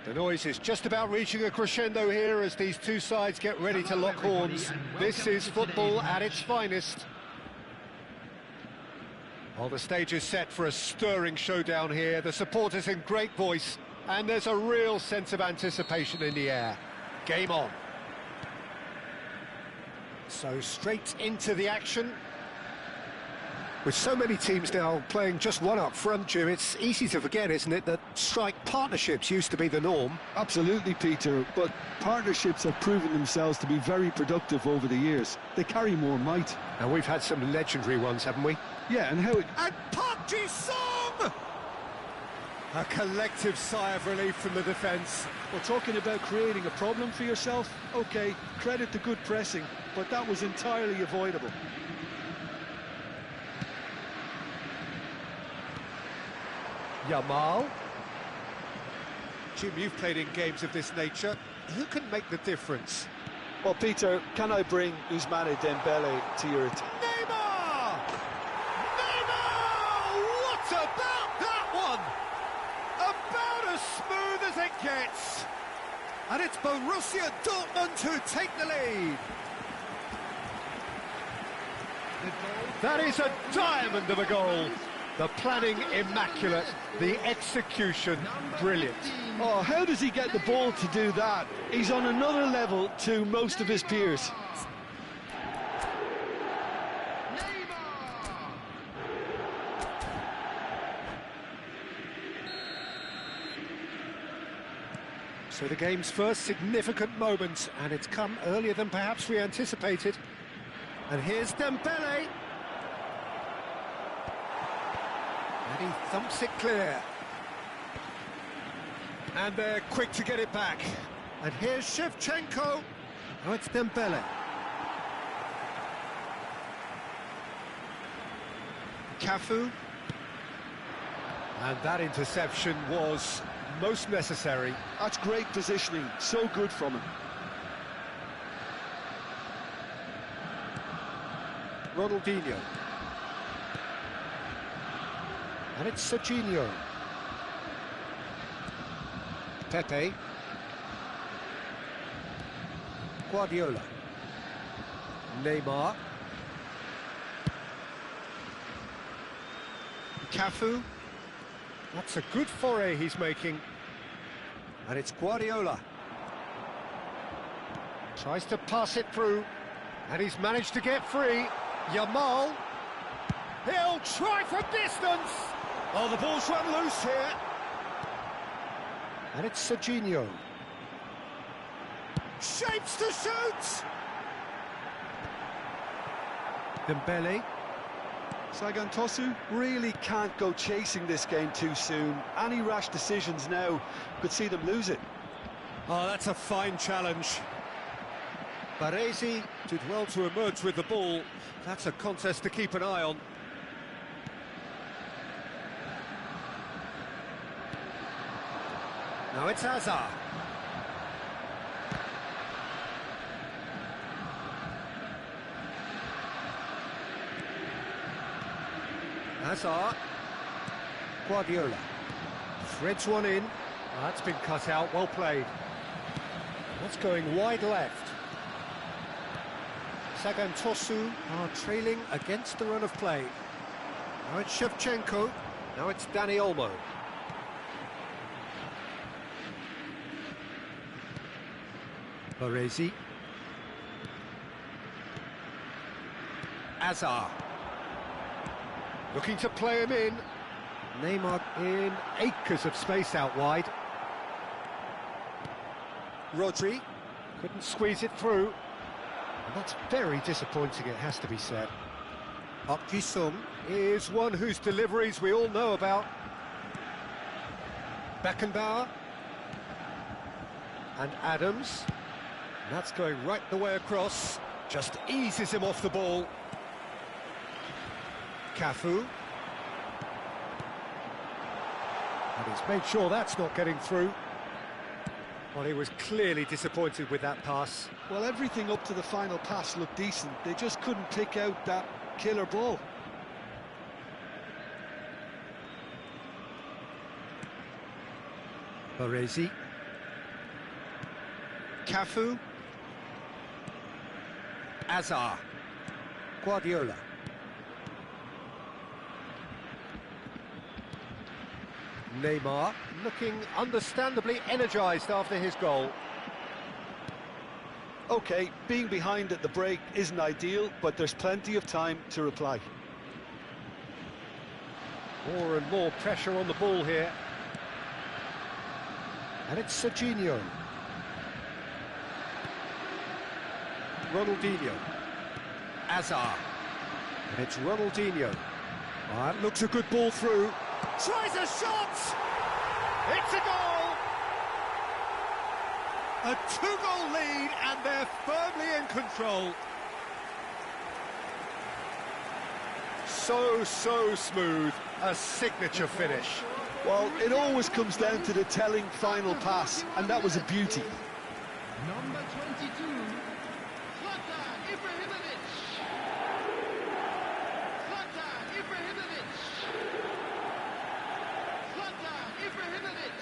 The noise is just about reaching a crescendo here as these two sides get ready to lock horns. This is football at its finest. Well, the stage is set for a stirring showdown here. The supporters in great voice, and there's a real sense of anticipation in the air. Game on. So straight into the action. With so many teams now playing just one up front, Jim, it's easy to forget, isn't it, that strike partnerships used to be the norm? Absolutely, Peter, but partnerships have proven themselves to be very productive over the years. They carry more might. And we've had some legendary ones, haven't we? Yeah, and how it... And Park Ji-sung! A collective sigh of relief from the defence. We're talking about creating a problem for yourself. OK, credit the good pressing, but that was entirely avoidable. Yamal. Jim, you've played in games of this nature. Who can make the difference? Well, Peter, can I bring Ousmane Dembele to your attention? Neymar! Neymar! What about that one? About as smooth as it gets. And it's Borussia Dortmund who take the lead. That is a diamond of a goal. The planning immaculate, the execution brilliant. Oh, how does he get the ball to do that? He's on another level to most of his peers. So the game's first significant moment, and it's come earlier than perhaps we anticipated. And here's Dembele. And he thumps it clear. And they're quick to get it back. And here's Shevchenko. Now it's Dembele. Cafu. And that interception was most necessary. That's great positioning, so good from him. Ronaldinho. And it's Serginho. Pepe. Guardiola. Neymar. Cafu. That's a good foray he's making. And it's Guardiola. Tries to pass it through. And he's managed to get free. Yamal. He'll try from distance. Oh, the ball's run loose here. And it's Serginho. Shapes to shoot! Dembele. Sagan Tosu really can't go chasing this game too soon. Any rash decisions now could see them lose it. Oh, that's a fine challenge. Baresi did well to emerge with the ball. That's a contest to keep an eye on. Now it's Hazard. Hazard. Guardiola. Threads one in. Oh, that's been cut out, well played. That's going wide left. Sagan Tosu are trailing against the run of play. Now it's Shevchenko. Now it's Dani Olmo. Baresi. Hazard. Looking to play him in. Neymar in acres of space out wide. Rodri couldn't squeeze it through. And that's very disappointing, it has to be said. Park Ji-sung is one whose deliveries we all know about. Beckenbauer. And Adams. And that's going right the way across. Just eases him off the ball. Cafu. And he's made sure that's not getting through. Well, he was clearly disappointed with that pass. Well, everything up to the final pass looked decent. They just couldn't pick out that killer ball. Baresi. Cafu. Hazard. Guardiola. Neymar looking understandably energised after his goal. OK, being behind at the break isn't ideal, but there's plenty of time to reply. More and more pressure on the ball here. And it's Serginho. Ronaldinho. Hazard. And it's Ronaldinho. That looks a good ball through. Tries a shot! It's a goal! A two-goal lead, and they're firmly in control. So smooth. A signature finish. Well, it always comes down to the telling final pass, and that was a beauty. Number 22, Zlatan Ibrahimovic. Zlatan Ibrahimovic. Zlatan Ibrahimovic.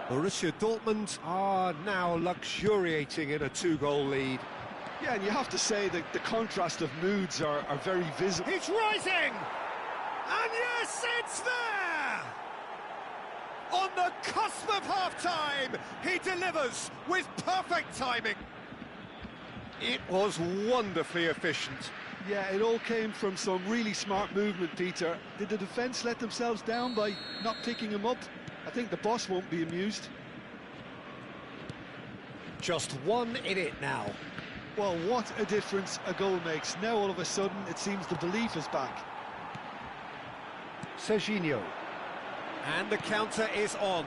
Borussia Dortmund are now luxuriating in a two-goal lead. Yeah, and you have to say that the contrast of moods are very visible. He's rising! And yes, it's there! On the cusp of half-time, he delivers with perfect timing. It was wonderfully efficient. Yeah, it all came from some really smart movement, Peter. Did the defence let themselves down by not picking him up? I think the boss won't be amused. Just one in it now. Well, what a difference a goal makes. Now all of a sudden it seems the belief is back. Serginho. And the counter is on.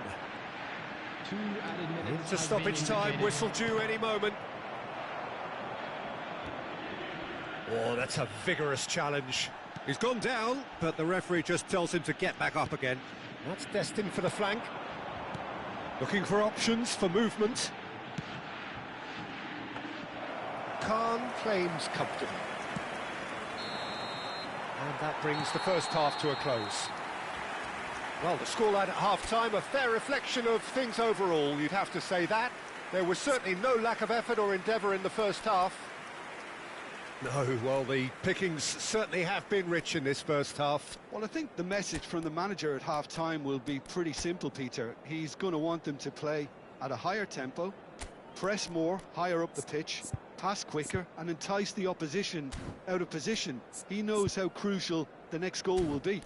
2 added minutes. Into stoppage time, whistle due any moment. Oh, that's a vigorous challenge. He's gone down, but the referee just tells him to get back up again. That's destined for the flank. Looking for options for movement. Khan claims comfortable. And that brings the first half to a close. Well, the scoreline at half-time, a fair reflection of things overall, you'd have to say that. There was certainly no lack of effort or endeavour in the first half. No, well, the pickings certainly have been rich in this first half. Well, I think the message from the manager at half-time will be pretty simple, Peter. He's going to want them to play at a higher tempo, press more, higher up the pitch, pass quicker and entice the opposition out of position. He knows how crucial the next goal will be.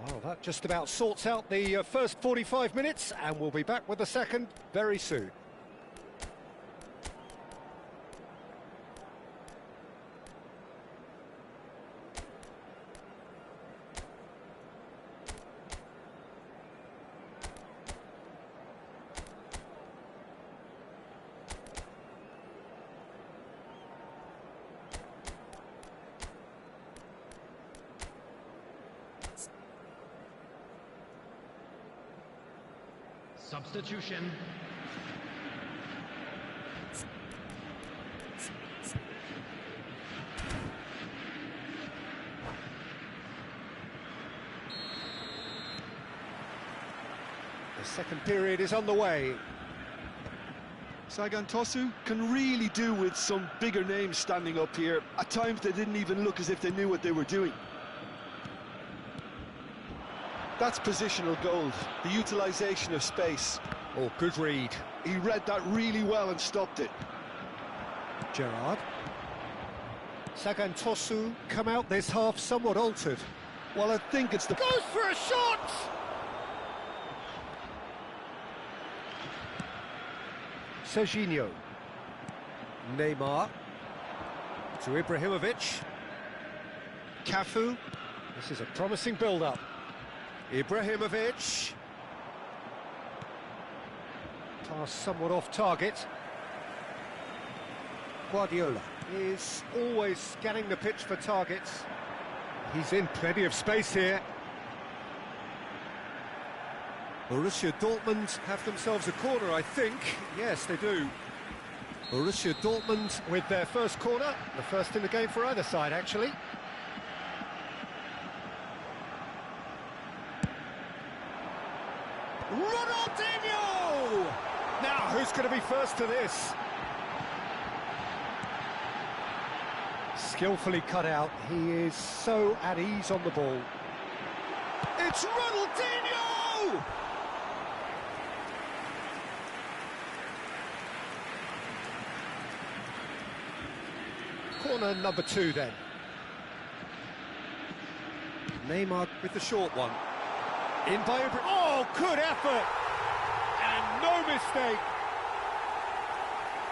Well, that just about sorts out the first 45 minutes, and we'll be back with the second very soon. Substitution. The second period is underway. Sagan Tosu can really do with some bigger names standing up here. At times they didn't even look as if they knew what they were doing. That's positional gold, the utilisation of space. Oh, good read. He read that really well and stopped it. Gerrard. Sagan Tosu come out this half somewhat altered. Well, I think it's the... Goes for a shot! Serginho. Neymar. To Ibrahimovic. Cafu. This is a promising build-up. Ibrahimovic. Pass somewhat off target. Guardiola is always scanning the pitch for targets. He's in plenty of space here. Borussia Dortmund have themselves a corner, I think. Yes, they do. Borussia Dortmund with their first corner, the first in the game for either side, actually. Ronaldinho! Now, who's going to be first to this? Skillfully cut out. He is so at ease on the ball. It's Ronaldinho! Corner number 2 then. Neymar with the short one. In by oh, good effort! And no mistake.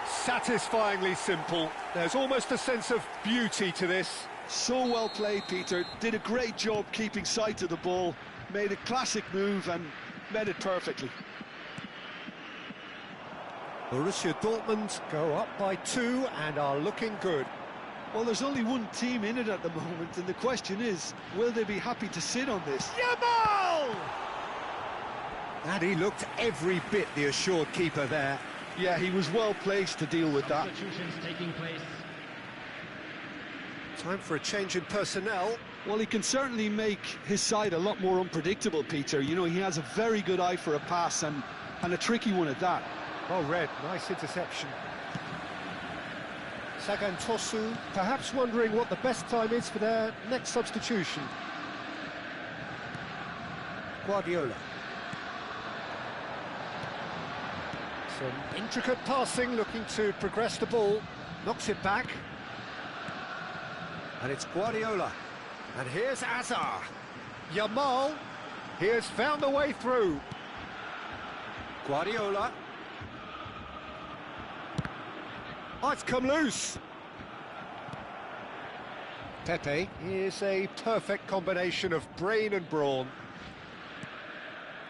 Satisfyingly simple. There's almost a sense of beauty to this. So well played, Peter. Did a great job keeping sight of the ball. Made a classic move and met it perfectly. Borussia Dortmund go up by 2 and are looking good. Well, there's only one team in it at the moment, and the question is, will they be happy to sit on this? Yamal! And he looked every bit the assured keeper there. Yeah, he was well placed to deal with that. Substitutions taking place. Time for a change in personnel. Well, he can certainly make his side a lot more unpredictable, Peter. You know, he has a very good eye for a pass and a tricky one at that. Well read, nice interception. Sagan Tosu perhaps wondering what the best time is for their next substitution. Guardiola. Some intricate passing, looking to progress the ball. Knocks it back. And it's Guardiola. And here's Azar. Yamal. He has found a way through. Guardiola. Oh, it's come loose. Pepe is a perfect combination of brain and brawn.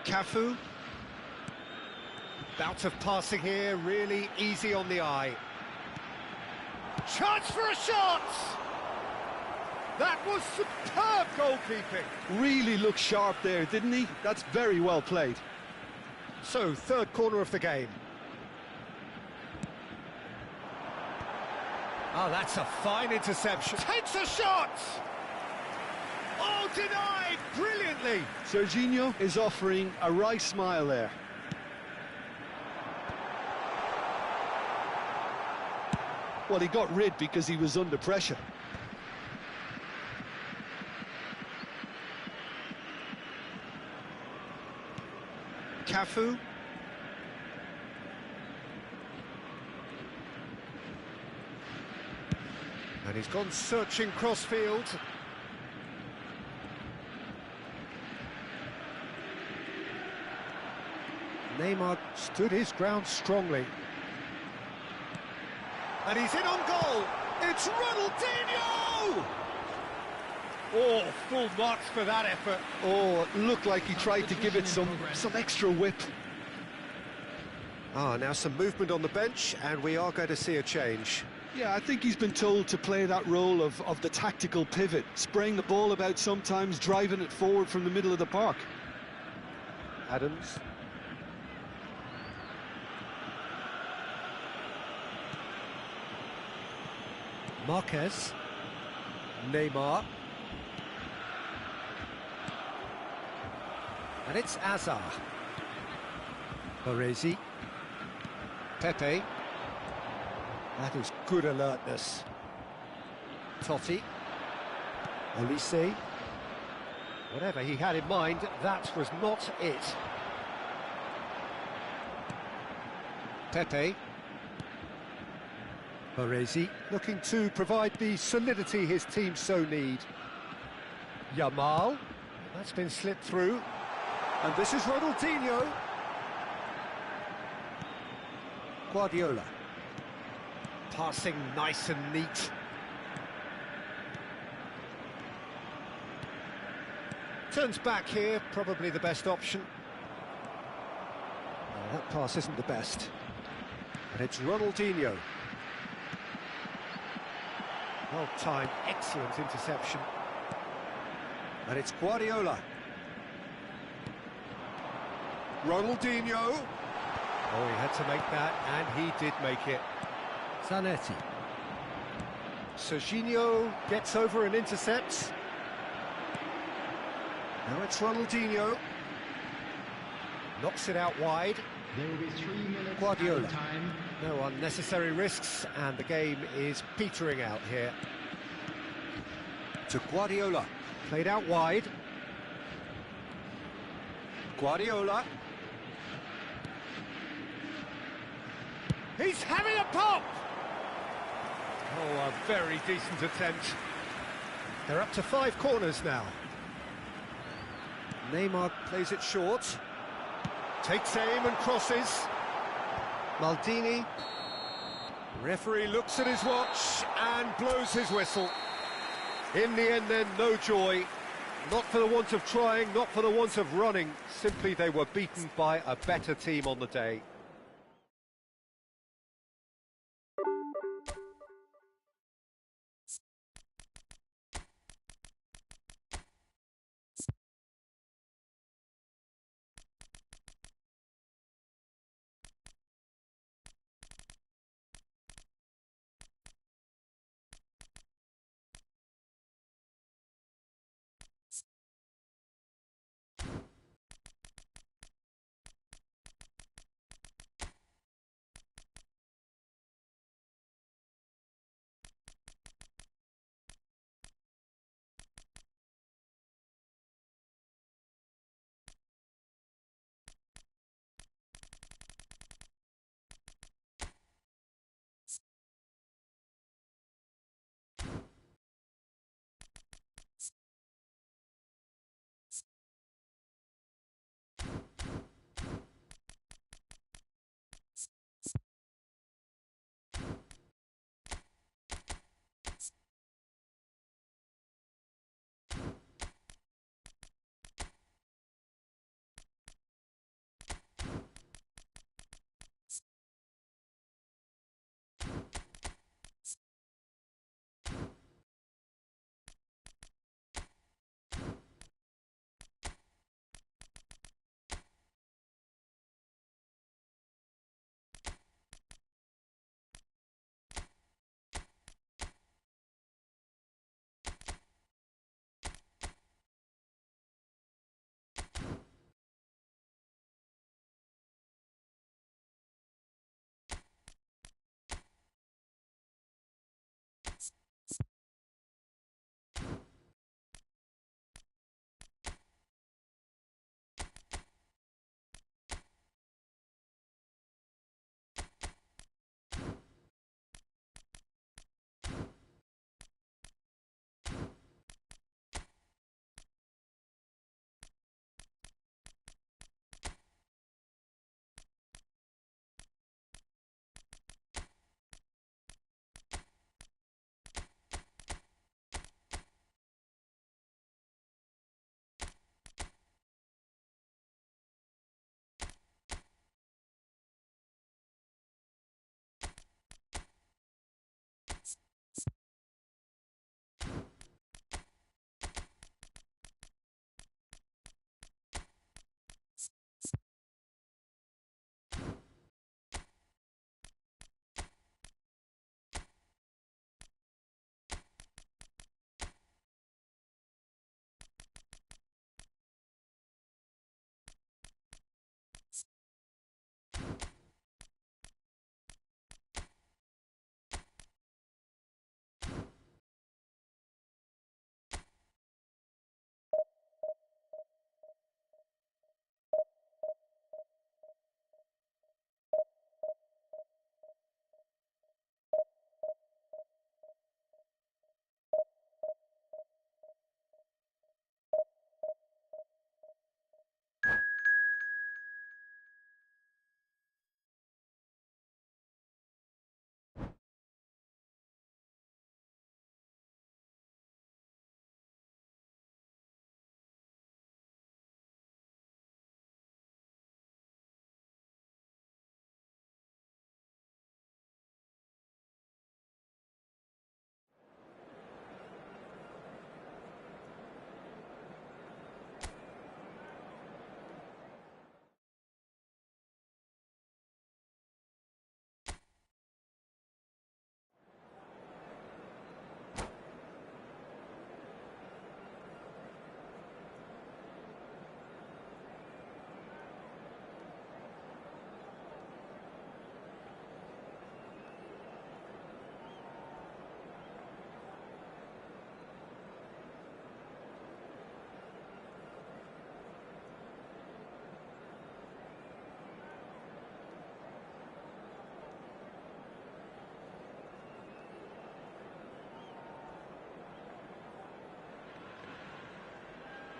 Cafu. Bout of passing here, really easy on the eye. Chance for a shot! That was superb goalkeeping. Really looked sharp there, didn't he? That's very well played. So, third corner of the game. Oh, that's a fine interception. Takes a shot! Oh, denied brilliantly. Serginho is offering a wry smile there. Well, he got rid because he was under pressure. Cafu. And he's gone searching crossfield. Neymar stood his ground strongly. And he's in on goal. It's Ronaldinho! Oh, full marks for that effort. Oh, it looked like he tried to give it some extra whip. Now some movement on the bench, and we are going to see a change. Yeah, I think he's been told to play that role of the tactical pivot, spraying the ball about sometimes, driving it forward from the middle of the park. Adams. Marquez. Neymar. And it's Azar. Baresi. Pepe. That is good alertness. Totti. Olise. Whatever he had in mind, that was not it. Pepe. Baresi looking to provide the solidity his team so need. Yamal. That's been slipped through. And this is Ronaldinho. Guardiola. Passing nice and neat. Turns back here, probably the best option. No, that pass isn't the best. And it's Ronaldinho. Well timed, excellent interception. And it's Guardiola. Ronaldinho. Oh, he had to make that, and he did make it. Zanetti. Serginho gets over and intercepts. Now it's Ronaldinho. Knocks it out wide. There will be 3 minutes Guardiola. time. No unnecessary risks, and the game is petering out here. To Guardiola. Played out wide. Guardiola. He's having a pop! Oh, a very decent attempt. They're up to 5 corners now. Neymar plays it short. Takes aim and crosses. Maldini. Referee looks at his watch and blows his whistle. In the end then, no joy. Not for the want of trying, not for the want of running. Simply they were beaten by a better team on the day.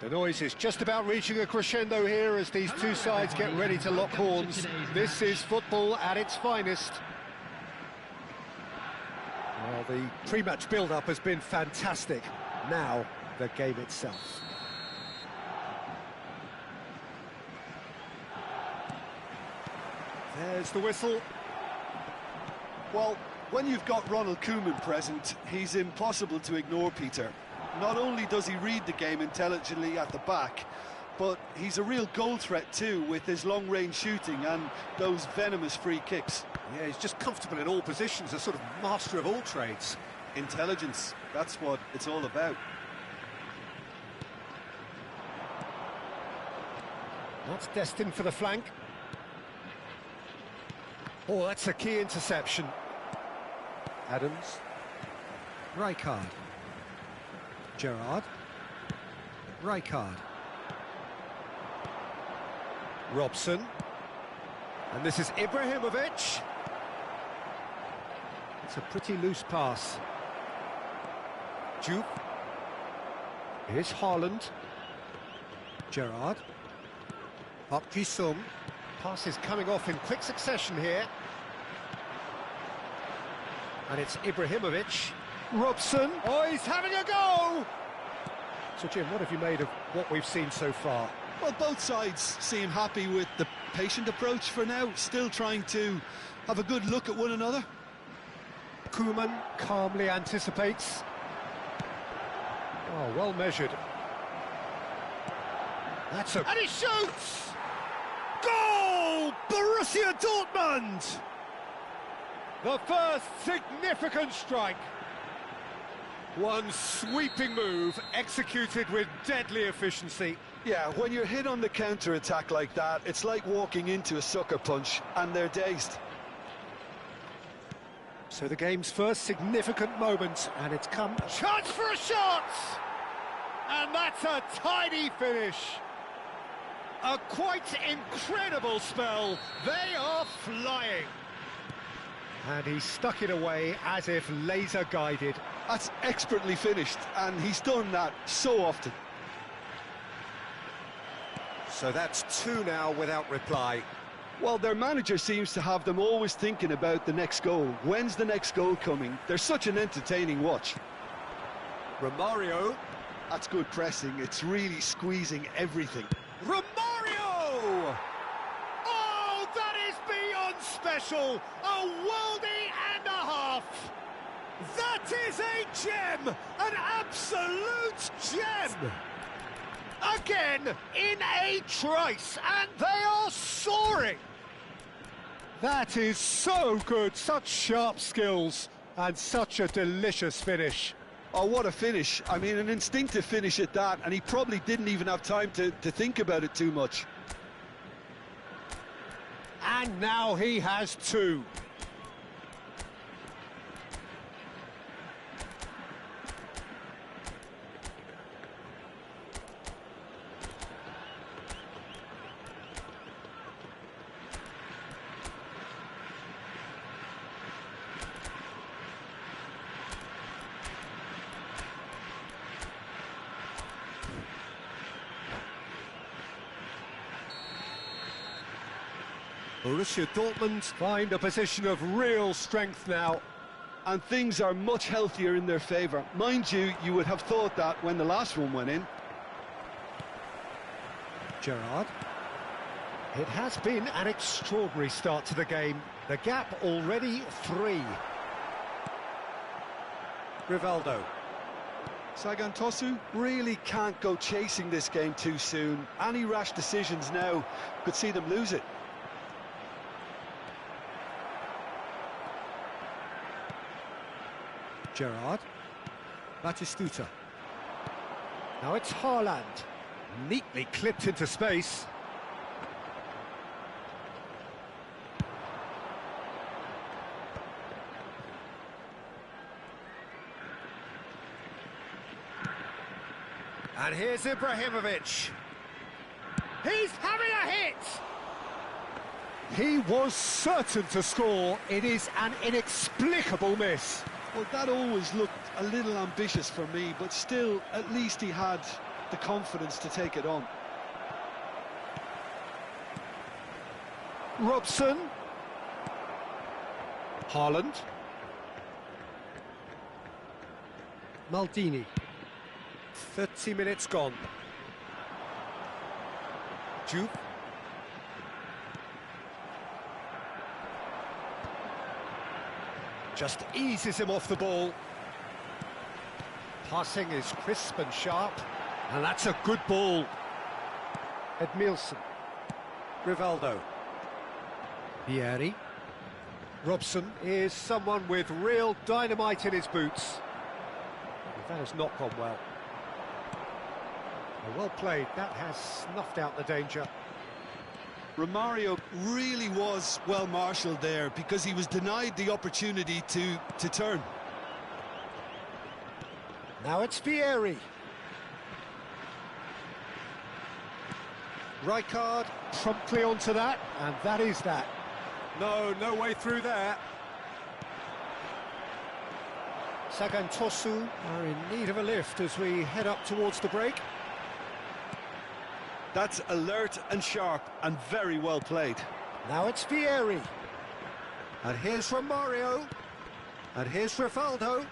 The noise is just about reaching a crescendo here as these two sides get ready to lock horns. This is football at its finest. Well, the pre-match build-up has been fantastic. Now, the game itself. There's the whistle. Well, when you've got Ronald Koeman present, he's impossible to ignore, Peter. Not only does he read the game intelligently at the back, but he's a real goal threat too with his long-range shooting and those venomous free kicks. Yeah, he's just comfortable in all positions, a sort of master of all trades. Intelligence, that's what it's all about. That's destined for the flank. Oh, that's a key interception. Adams. Rijkaard. Gerrard. Rijkaard. Robson. And this is Ibrahimovic. It's a pretty loose pass. Duke. Here's Haaland. Gerrard. Park Ji-sung. Pass is coming off in quick succession here. And it's Ibrahimovic. Robson. Oh, he's having a go! So, Jim, what have you made of what we've seen so far? Well, both sides seem happy with the patient approach for now, still trying to have a good look at one another. Koeman calmly anticipates. Oh, well measured. And he shoots! Goal! Borussia Dortmund! The first significant strike. One sweeping move executed with deadly efficiency. Yeah, when you're hit on the counter-attack like that, it's like walking into a sucker punch, and they're dazed. So the game's first significant moment, and it's come. Chance for a shot! And that's a tidy finish. A quite incredible spell. They are flying. And he stuck it away as if laser-guided. That's expertly finished, and he's done that so often. So that's two now without reply. Well, their manager seems to have them always thinking about the next goal. When's the next goal coming? They're such an entertaining watch. Romario. That's good pressing. It's really squeezing everything. Romario! Oh, that is beyond special! A worldie and a half! That is a gem! An absolute gem! Again, in a trice, and they are soaring! That is so good, such sharp skills, and such a delicious finish. Oh, what a finish. I mean, an instinctive finish at that, and he probably didn't even have time to think about it too much. And now he has two. Borussia Dortmund find a position of real strength now. And things are much healthier in their favour. Mind you, you would have thought that when the last one went in. Gerrard. It has been an extraordinary start to the game. The gap already 3. Rivaldo. Sagan Tosu really can't go chasing this game too soon. Any rash decisions now could see them lose it. Gerrard. Batistuta. Now it's Haaland. Neatly clipped into space. And here's Ibrahimovic. He's having a hit! He was certain to score. It is an inexplicable miss. Well, that always looked a little ambitious for me, but still, at least he had the confidence to take it on. Robson. Haaland. Maldini. 30 minutes gone. Juve. Just eases him off the ball. Passing is crisp and sharp. And that's a good ball. Edmilson. Rivaldo. Vieri. Robson is someone with real dynamite in his boots. That has not gone well. Well played, that has snuffed out the danger. Romario really was well marshalled there because he was denied the opportunity to turn. Now it's Vieri. Rijkaard promptly onto that, and that is that. No way through there. Sagan Tosu are in need of a lift as we head up towards the break. That's alert and sharp and very well played. Now it's Vieri. And here's Romario. And here's Rivaldo.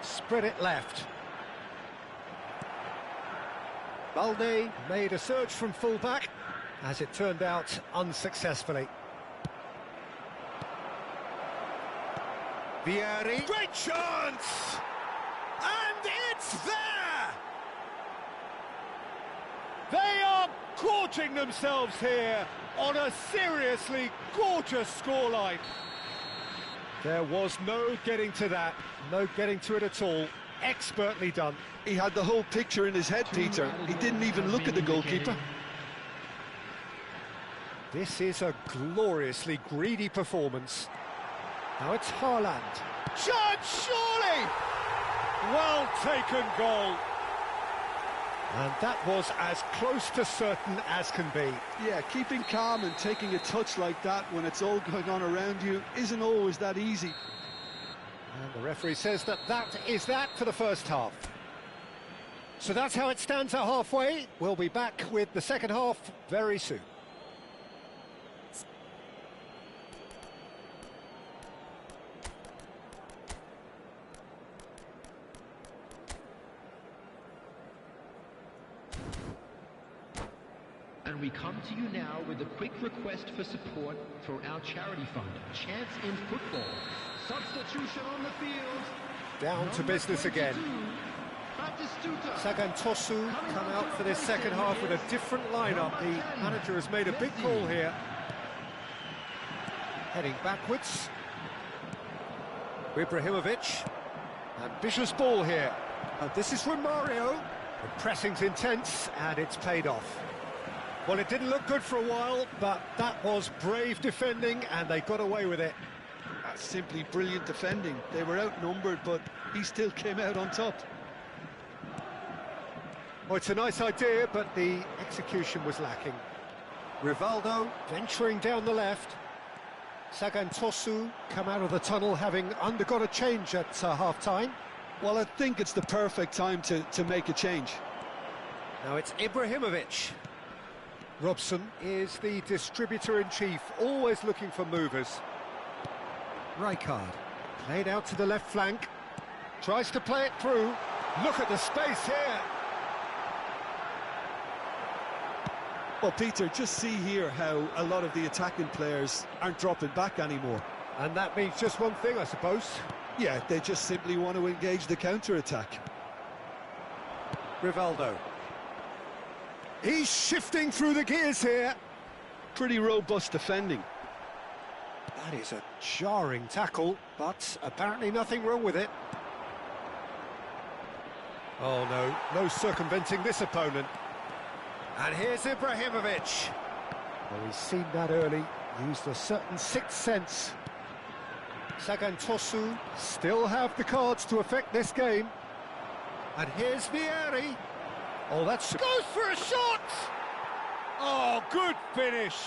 Spread it left. Balde made a surge from full-back, as it turned out unsuccessfully. Vieri. Great chance! And it's there! They are gorging themselves here on a seriously gorgeous scoreline. There was no getting to that, no getting to it at all. Expertly done. He had the whole picture in his head, Peter. He didn't even look at the goalkeeper. This is a gloriously greedy performance. Now it's Haaland. Chance, surely! Well taken goal. And that was as close to certain as can be. Yeah, keeping calm and taking a touch like that when it's all going on around you isn't always that easy. And the referee says that is that for the first half. So that's how it stands at halfway. We'll be back with the second half very soon. And we come to you now with a quick request for support for our charity fund, Chance in Football. Substitution on the field. Down to business again. Sagan Tosu come out for this second half with a different lineup. The manager has made a big call here. Heading backwards. Ibrahimovic. Ambitious ball here. And this is Romario. The pressing's intense and it's paid off. Well, it didn't look good for a while, but that was brave defending and they got away with it. That's simply brilliant defending. They were outnumbered, but he still came out on top. Well, it's a nice idea, but the execution was lacking. Rivaldo venturing down the left. Sagan Tosu come out of the tunnel having undergone a change at half-time. Well, I think it's the perfect time to make a change. Now it's Ibrahimovic. Robson is the distributor-in-chief, always looking for movers. Rijkaard. Played out to the left flank. Tries to play it through. Look at the space here. Well, Peter, just see here how a lot of the attacking players aren't dropping back anymore. And that means just one thing, I suppose. Yeah, they just simply want to engage the counter-attack. Rivaldo. He's shifting through the gears here. Pretty robust defending. That is a jarring tackle, but apparently nothing wrong with it. Oh no, no circumventing this opponent. And here's Ibrahimovic. Well, he's seen that early, used a certain sixth sense. Sagan Tosu still have the cards to affect this game. And here's Vieri. Oh, that's... Goes for a shot! Oh, good finish.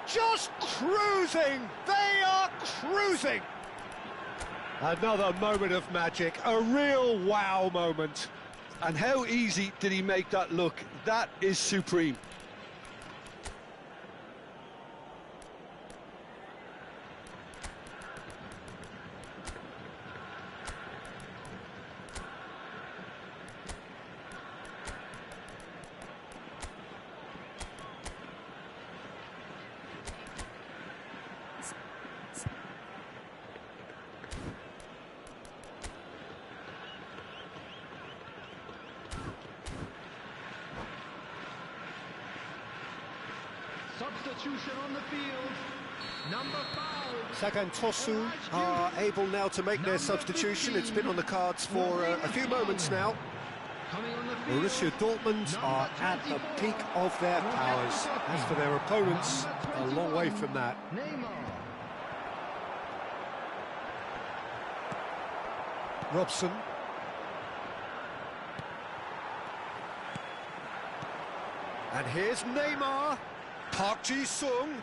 Just cruising. They are cruising. Another moment of magic, a real wow moment. And how easy did he make that look? That is supreme. Substitution on the field. Number 5. Sagan Tosu are able now to make their substitution. It's been on the cards for a few moments now. Coming on the field. Borussia Dortmund are at the peak of their powers. As for their opponents, a long way from that. Neymar. Robson. And here's Neymar. Park Ji-sung.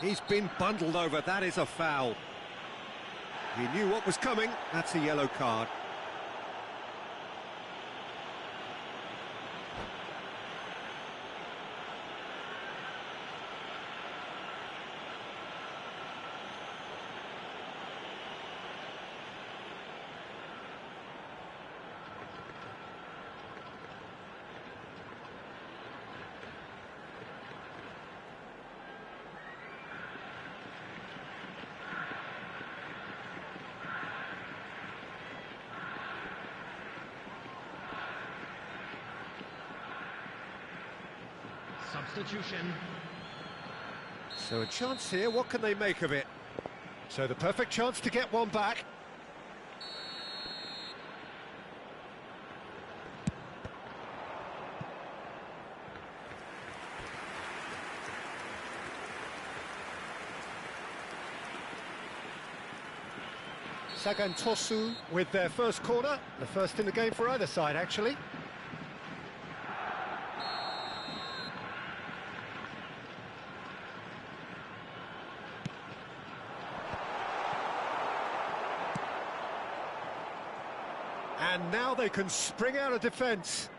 He's been bundled over. That is a foul. He knew what was coming. That's a yellow card. Substitution. So a chance here, what can they make of it? So the perfect chance to get one back. Sagan Tosu with their first corner, the first in the game for either side actually. And now they can spring out of defence.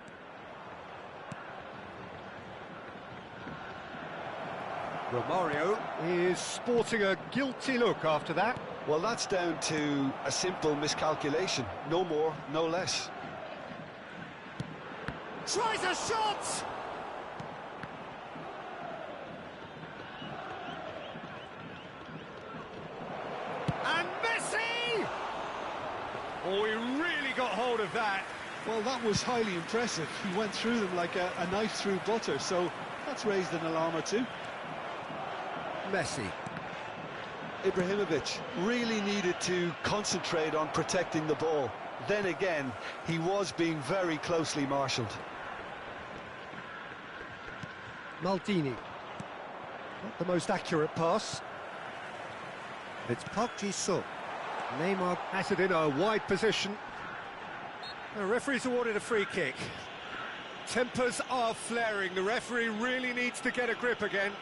Romario is sporting a guilty look after that. Well, that's down to a simple miscalculation. No more, no less. Tries a shot! And Messi! Oh, he really got hold of that. Well, that was highly impressive. He went through them like a knife through butter, so that's raised an alarm or two. Messi. Ibrahimovic really needed to concentrate on protecting the ball. Then again, he was being very closely marshalled. Maldini. Not the most accurate pass. It's Park Ji-sung. Neymar has it in a wide position. The referee's awarded a free kick. Tempers are flaring. The referee really needs to get a grip again.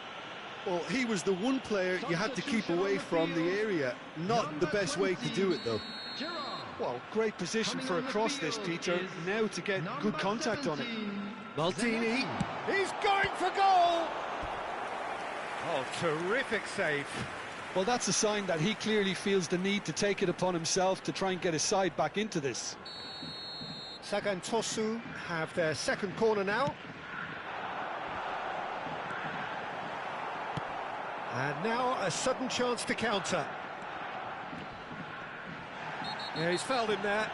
Well, he was the one player you had to keep away from the area. Not the best way to do it, though. Well, great position for a cross this, Peter. Now to get good contact on it. Maldini. He's going for goal! Oh, terrific save. Well, that's a sign that he clearly feels the need to take it upon himself to try and get his side back into this. Sagan Tosu have their second corner now. And now a sudden chance to counter. Yeah, he's fouled him there.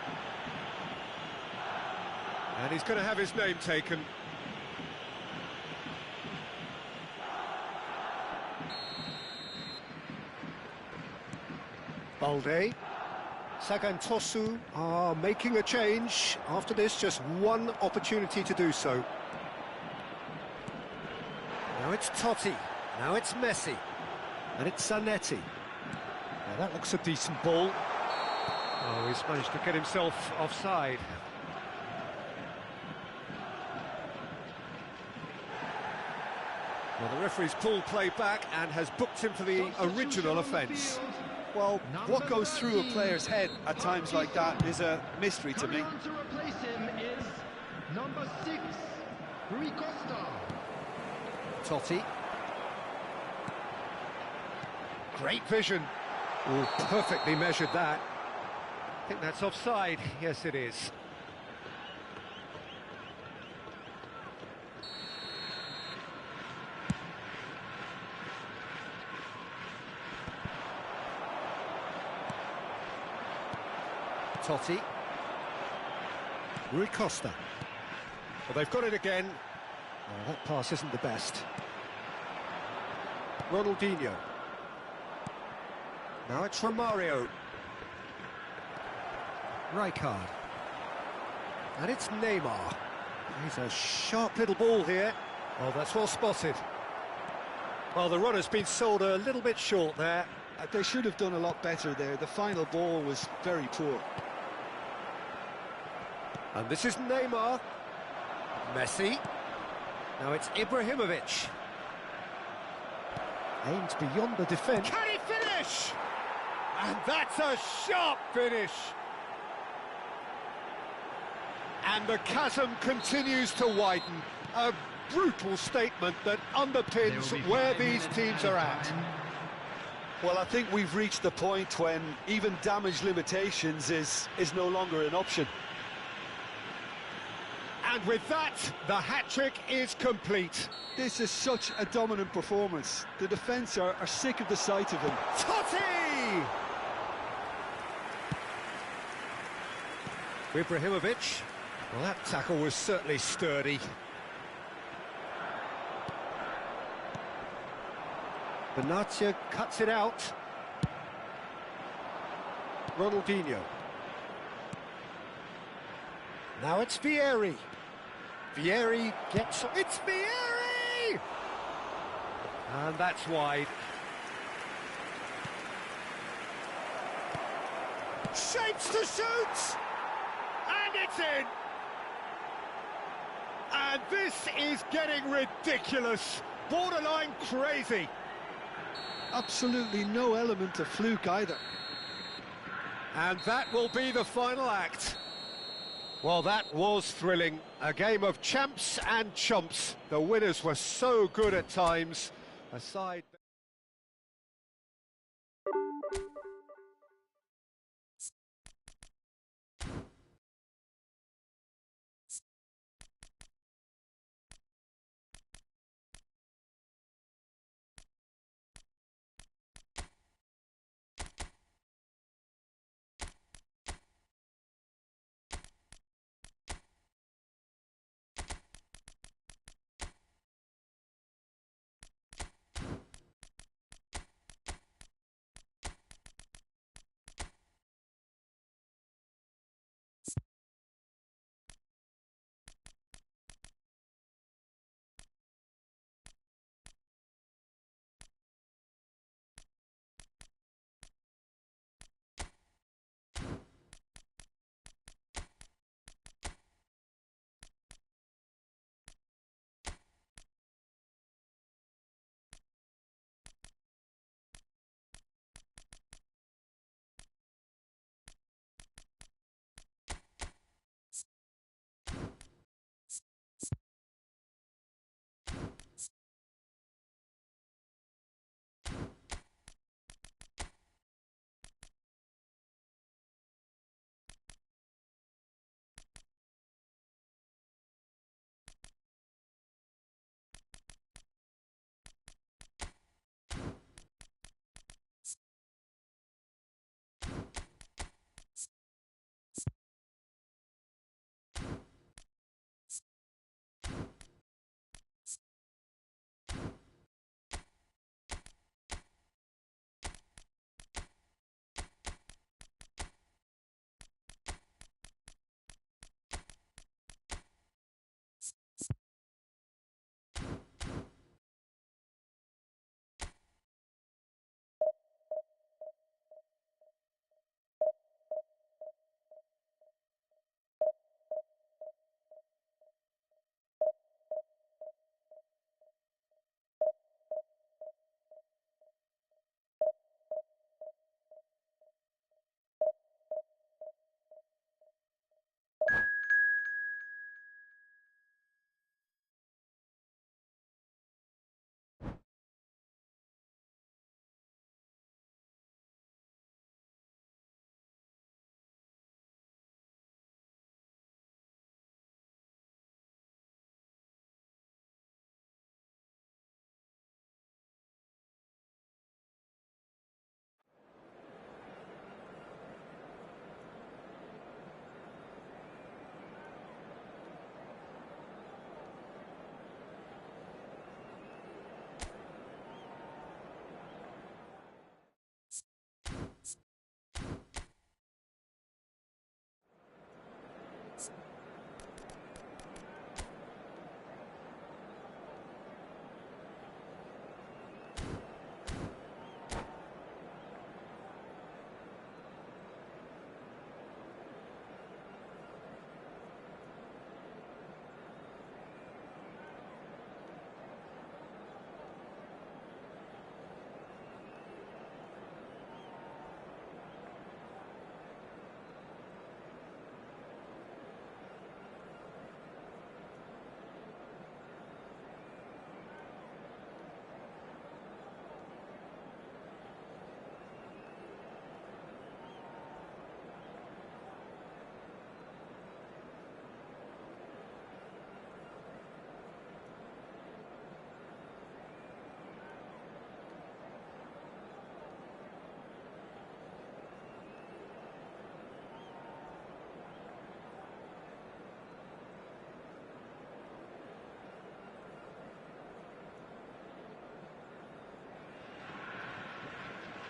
And he's going to have his name taken. Balde. Sagan Tosu are making a change. After this, just one opportunity to do so. Now it's Totti. Now it's Messi. And it's Zanetti. Now that looks a decent ball. Oh, he's managed to get himself offside. Well, the referee's pulled play back and has booked him for the original offence. Well, what goes through a player's head at times like that is a mystery to me. Coming on to replace him is number 6, Rui Costa. Totti. Great vision. Oh, perfectly measured that. I think that's offside. Yes, it is. Totti. Rui Costa. Well, they've got it again. Oh, that pass isn't the best. Ronaldinho. Now it's Romario. Rijkaard. And it's Neymar. He's a sharp little ball here. Oh, that's well spotted. Well, the runner's been sold a little bit short there. They should have done a lot better there. The final ball was very poor. And this is Neymar. Messi. Now it's Ibrahimovic. Aims beyond the defence. Can he finish? And that's a sharp finish. And the chasm continues to widen. A brutal statement that underpins where these teams are at. Well, I think we've reached the point when even damage limitations is no longer an option. And with that, the hat-trick is complete. This is such a dominant performance. The defence are sick of the sight of him. Totti! Ibrahimovic. Well, that tackle was certainly sturdy. Benatia cuts it out. Ronaldinho. Now it's Vieri. Vieri gets... It's Vieri! And that's wide. Shapes to shoot! And it's in! And this is getting ridiculous. Borderline crazy. Absolutely no element of fluke either. And that will be the final act. Well, that was thrilling. A game of champs and chumps. The winners were so good at times. Aside...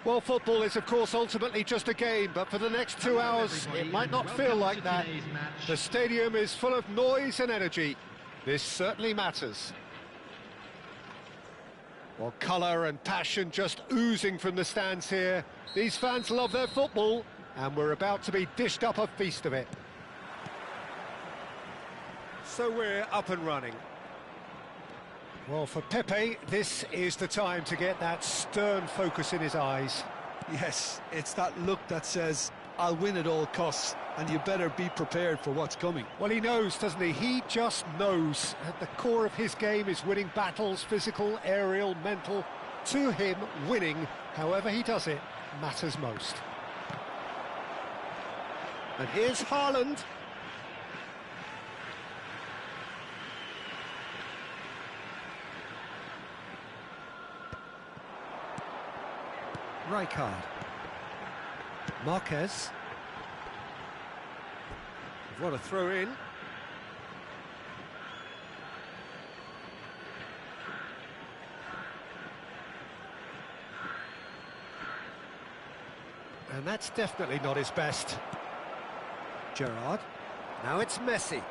Well, football is, of course, ultimately just a game, but for the next 2 hours, it might not feel like that. The stadium is full of noise and energy. This certainly matters. Well, colour and passion just oozing from the stands here. These fans love their football, and we're about to be dished up a feast of it. So we're up and running. Well, for Pepe, this is the time to get that stern focus in his eyes. Yes, it's that look that says, I'll win at all costs, and you better be prepared for what's coming. Well, he knows, doesn't he? He just knows. At the core of his game is winning battles, physical, aerial, mental. To him, winning, however he does it, matters most. And here's Haaland. Rijkaard. Marquez. What a throw in. And that's definitely not his best. Gerrard. Now it's Messi.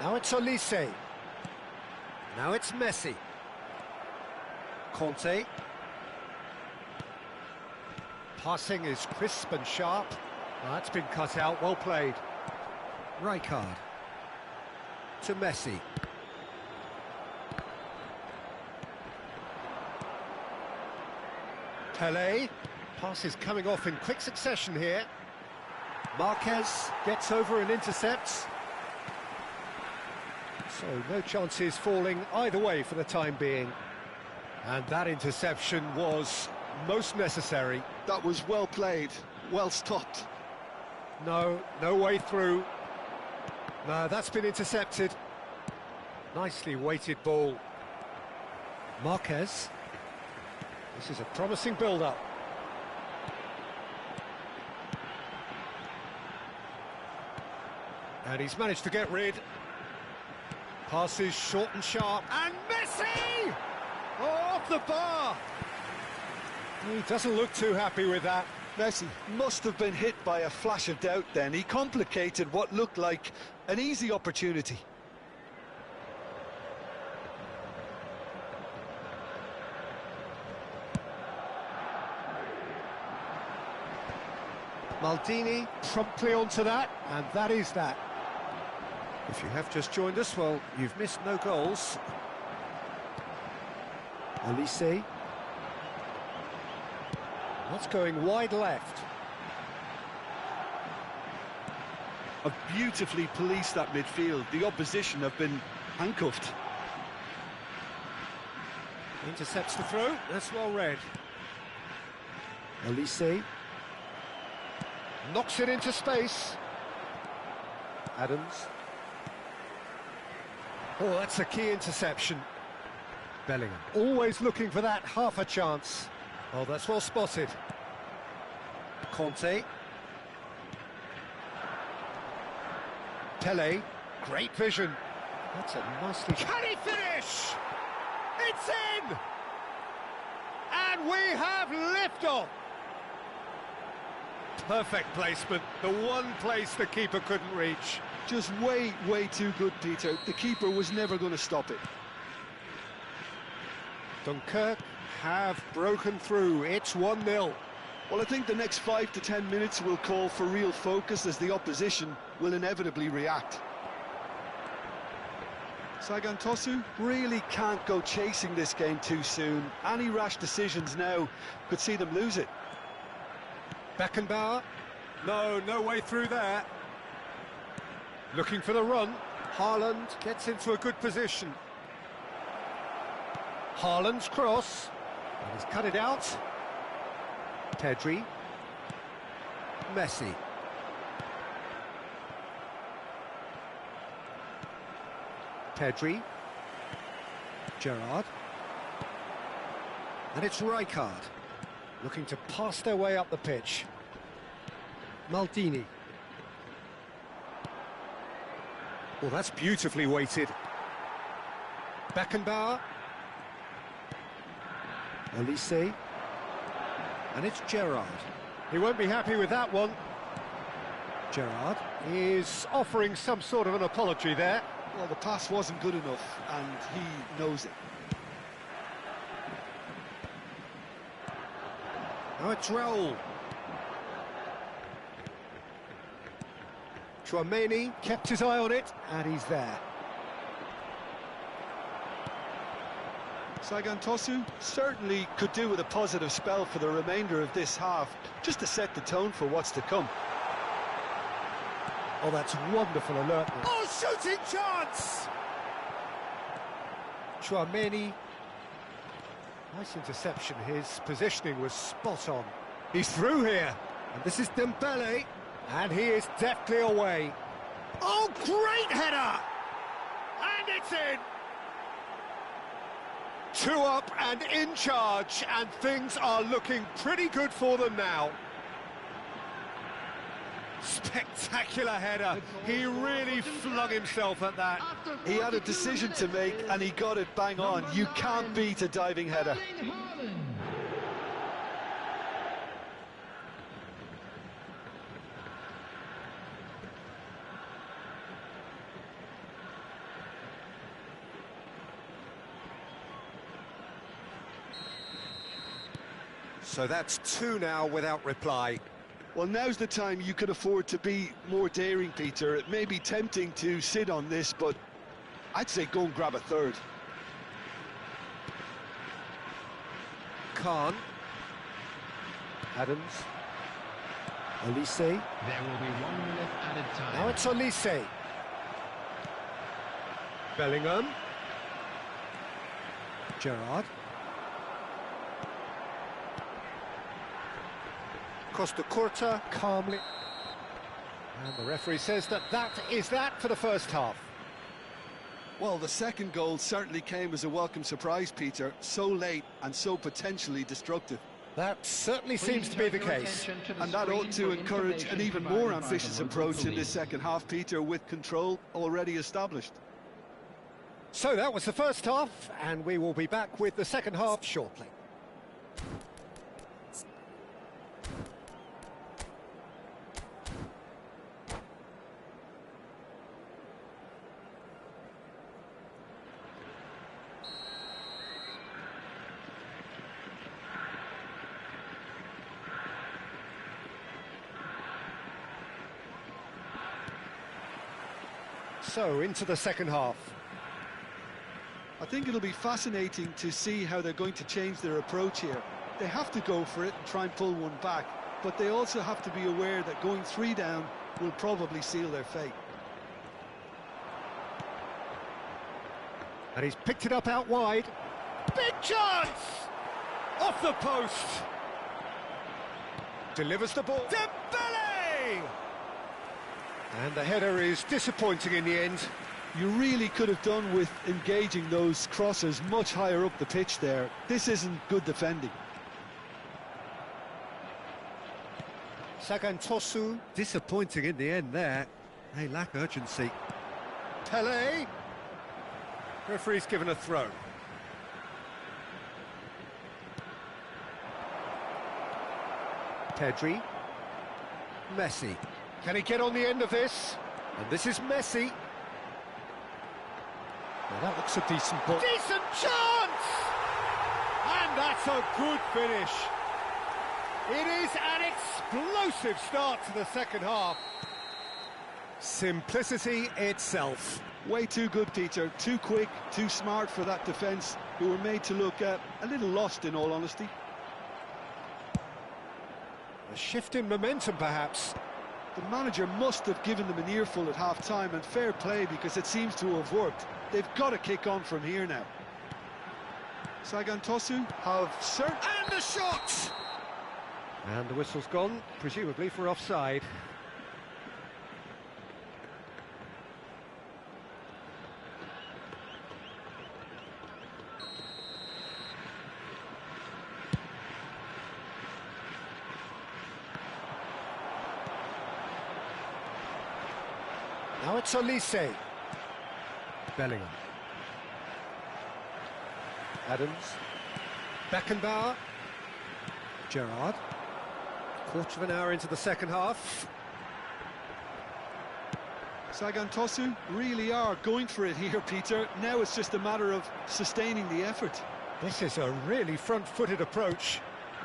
Now it's Olise. Now it's Messi. Conte. Passing is crisp and sharp. Well, that's been cut out, well played. Rijkaard. To Messi. Pelé. Pass is coming off in quick succession here. Marquez gets over and intercepts. So no chances falling either way for the time being. And that interception was most necessary. That was well played, well stopped. No way through. No, that's been intercepted. Nicely weighted ball. Marquez. This is a promising build-up. And he's managed to get rid. Passes short and sharp. And Messi! Oh, off the bar! He doesn't look too happy with that. Messi must have been hit by a flash of doubt then. He complicated what looked like an easy opportunity. Maldini promptly onto that, and that is that. If you have just joined us, well, you've missed no goals. Olise. That's going wide left. Have beautifully policed that midfield. The opposition have been handcuffed. Intercepts the throw. That's well read. Olise. Knocks it into space. Adams. Oh, that's a key interception. Bellingham. Always looking for that half a chance. Oh, that's well spotted. Conte. Pelé. Great vision. That's a nicely... Can he finish? It's in! And we have liftoff! Perfect placement. The one place the keeper couldn't reach. Just way too good, Peter. The keeper was never going to stop it. Dunkirk have broken through. It's 1-0. Well, I think the next 5 to 10 minutes will call for real focus as the opposition will inevitably react. Sagan Tosu really can't go chasing this game too soon. Any rash decisions now could see them lose it. Beckenbauer. No way through there. Looking for the run. Haaland gets into a good position. Haaland's cross. And he's cut it out. Pedri. Messi. Pedri. Gerrard. And it's Rijkaard. Looking to pass their way up the pitch. Maldini. Well, that's beautifully weighted. Beckenbauer. Olise. And it's Gerrard. He won't be happy with that one. Gerrard. Is offering some sort of an apology there. Well, the pass wasn't good enough, and he knows it. Now it's Raul. Chouameni kept his eye on it, And he's there. Sagan Tosu certainly could do with a positive spell for the remainder of this half, just to set the tone for what's to come. Oh, that's wonderful alertness. Oh, shooting chance! Chouameni. Nice interception. His positioning was spot on. He's through here. And this is Dembele. And he is deftly away. Oh, great header! And it's in! 2 up and in charge, and things are looking pretty good for them now. Spectacular header. He really flung himself at that. He had a decision to make, and he got it bang on. You can't beat a diving header. So that's 2 now without reply. Well, now's the time you could afford to be more daring, Peter. It may be tempting to sit on this, but I'd say go and grab a third. Khan. Adams. Olise. There will be 1 minute added time. Now it's Olise. Bellingham. Gerrard. Costa Curta calmly. And the referee says that is that for the first half. Well, the second goal certainly came as a welcome surprise, Peter. So late and so potentially destructive. That certainly seems to be the case. And that ought to encourage an even more ambitious approach in this second half, Peter, with control already established. So that was the first half, and we will be back with the second half shortly. So, into the second half. I think it'll be fascinating to see how they're going to change their approach here. They have to go for it and try and pull one back, but they also have to be aware that going 3 down will probably seal their fate. And he's picked it up out wide. Big chance! Off the post! Delivers the ball. Dembele! And the header is disappointing in the end. You really could have done with engaging those crosses much higher up the pitch there. This isn't good defending. Sagan Tosu. Disappointing in the end there. They lack urgency. Pele. Referee's given a throw. Pedri. Messi. Can he get on the end of this? And this is Messi. Well, that looks a decent ball. Decent chance! And that's a good finish. It is an explosive start to the second half. Simplicity itself. Way too good, Peter. Too quick, too smart for that defence, who were made to look a little lost, in all honesty. A shift in momentum, perhaps. The manager must have given them an earful at half-time, and fair play, because it seems to have worked. They've got to kick on from here now. Sagan Tosu have certainly... And the shot! And the whistle's gone, presumably for offside. Now it's Olise. Bellingham. Adams. Beckenbauer. Gerrard. Quarter of an hour into the second half. Sagan Tosu really are going for it here, Peter. Now it's just a matter of sustaining the effort. This is a really front-footed approach.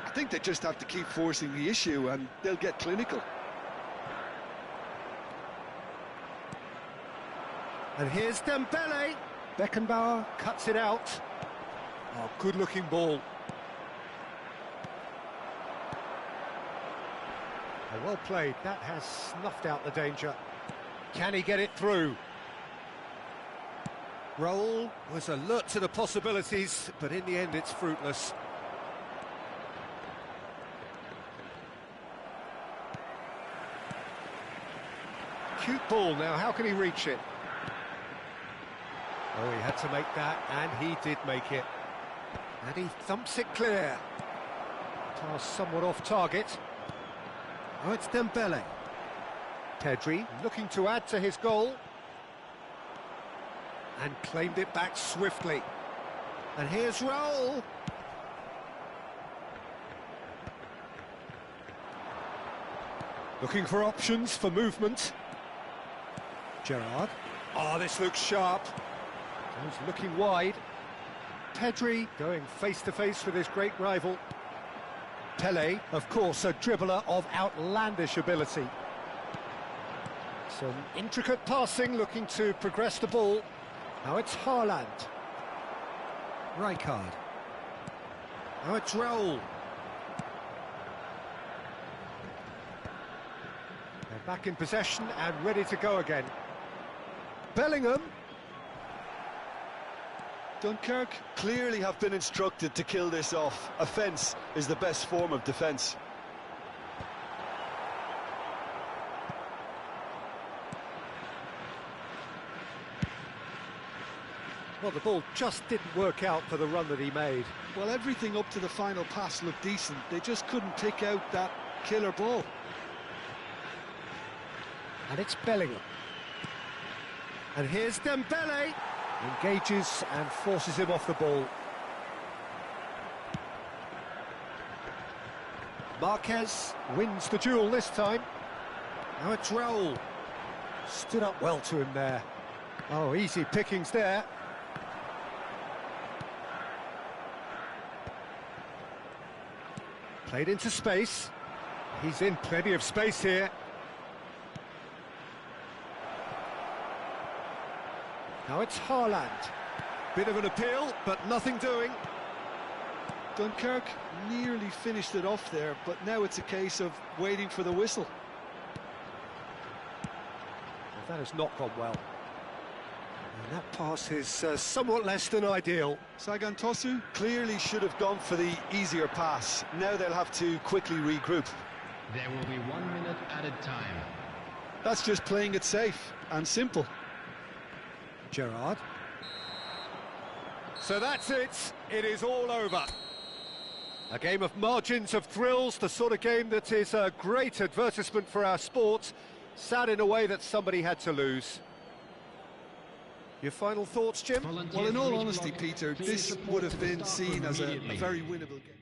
I think they just have to keep forcing the issue and they'll get clinical. And here's Dembele. Beckenbauer cuts it out. Oh, good-looking ball. Oh, well played. That has snuffed out the danger. Can he get it through? Raul was alert to the possibilities, but in the end it's fruitless. Cute ball now, how can he reach it? Oh, he had to make that, and he did make it. And he thumps it clear. Pass somewhat off target. Oh, it's Dembele. Pedri looking to add to his goal. And claimed it back swiftly. And here's Raul. Looking for options for movement. Gerrard. Oh, this looks sharp. He's looking wide. Pedri going face-to-face with his great rival. Pelé, of course, a dribbler of outlandish ability. Some intricate passing, looking to progress the ball. Now it's Haaland. Rijkaard. Now it's Raul. They're back in possession and ready to go again. Bellingham. Dunkirk clearly have been instructed to kill this off. Offence is the best form of defence. Well, the ball just didn't work out for the run that he made. Well, everything up to the final pass looked decent. They just couldn't pick out that killer ball. And it's Bellingham. And here's Dembele. Engages and forces him off the ball. Marquez wins the duel this time. Now it's Raul. Stood up well to him there. Oh, easy pickings there. Played into space. He's in plenty of space here. Now it's Haaland. Bit of an appeal, but nothing doing. Dunkirk nearly finished it off there, but now it's a case of waiting for the whistle. Well, that has not gone well. And that pass is somewhat less than ideal. Sagan Tosu clearly should have gone for the easier pass. Now they'll have to quickly regroup. There will be 1 minute added time. That's just playing it safe and simple. Gerrard. So that's it. It is all over. A game of margins of thrills, the sort of game that is a great advertisement for our sport. Sad in a way that somebody had to lose. Your final thoughts, Jim? Well, in all honesty, Peter, this would have been seen as a very winnable game.